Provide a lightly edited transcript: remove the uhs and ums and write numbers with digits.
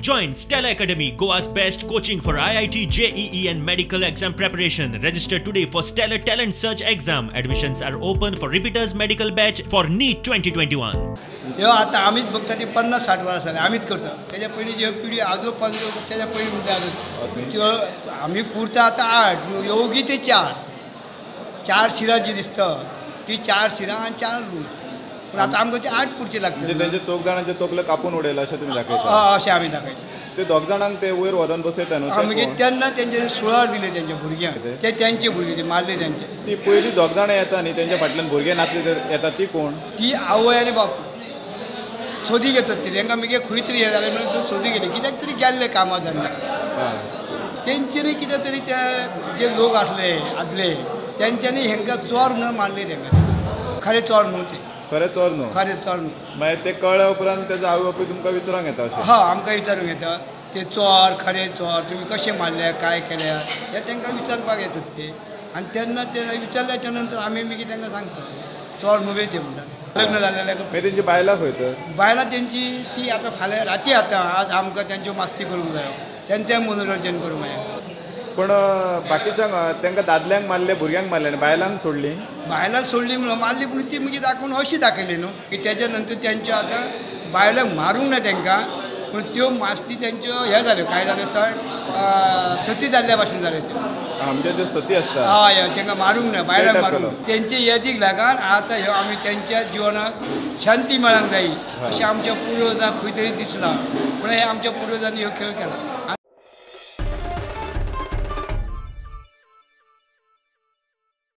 Join Stella Academy, Goa's best coaching for IIT, JEE and medical exam preparation. Register today for Stellar Talent Search exam. Admissions are open for repeaters medical batch for NEET 2021. ह्यो आता आम्हीच बघता ते 50-60 वर्सांनी आम्हीच करता. त्याच्या पयलीं जे पिढी आजो पंजो त्याच्या पयलीं म्हणटा आम्ही पुरता आता 8 योगी ते 4 शिरां जी दिसता ती 4 शिरां आणि 4 रूम. पण आता आमकां ते 8 पुरची लागतात. म्हणजे त्यांचे चौग जाणांचे तोकले कापून उडयले अशें तुमी दाखयता. अशें आमी दाखयता. ते दोग जाणांक ते वयर व्हरून बसयता न्हू. आमी तेन्ना तेंचे सुळार दिले तेंच्या भुरग्यांक. ते तेंचे भुरगे ते मारले तेंचे. ती पयलीं दोग जाणां येता न्ही तेंच्या फाटल्यान भुरगे नातले येता ती कोण? ती आवय आनी बापूय सोदी घेतात ती तांकां मागीर खंय तरी हे जालें म्हणून सोदी घेतली कित्याक तरी गेल्ले कामां धंद्याक. तेंच्यांनी कितें तरी ते जे लोक आदले तेंच्यांनी हेंकां चोर म्हणून मारले तेंकां. खरें चोर म्हणून ते. खरें चोर न्हू. खरें चोर न्हू. मागीर ते कळ्ळ्या उपरांत तेजो आवय बापूय तुमकां विचारूंक येता अशें? हा आमकां विचारूंक येता ते चोर खरें चोर तुमी कशें मारले काय केल्या हे तांकां विचारपाक येतात ते. आनी तेन्ना ते विचारल्याच्या नंतर आमी मागीर तांकां सांगता चोर न्हू ते म्हणटात. लग्न जालेल्याक मागीर तेंची बायलां खंय तर? बायलां तेंची ती आतां फाल्यां राती आता आज आमकां तेंच्यो मस्ती करूंक जायो तेंचें मनोरंजन करूंक जाय. पण बाकीच्यांक तांकां दादल्यांक मारले भुरग्यांक मारले आनी बायलांक सोडली? बायलां सोडली म्हणून मारली पूण ती मागीर दाखोवन अशी दाखयली न्हू की तेच्या नंतर तेंच्यो आतां बायलांक मारूंक ना तांकां पूण त्यो मास्ती तेंच्यो हे जाल्यो काय जालें सर सती जाल्ल्या भाशेन जाल्यो त्यो. म्हणजे त्यो सती आसता. हय तांकां मारूंक ना बायलांक मारूंक तेंचे येदीक लागून आतां ह्यो आमी तेंच्या जिवनाक शांती मेळोंक जायी अशें आमच्या पुर्वजांक खंय तरी दिसलां. पूण हे आमच्या पुर्वजांनी ह्यो खेळ केला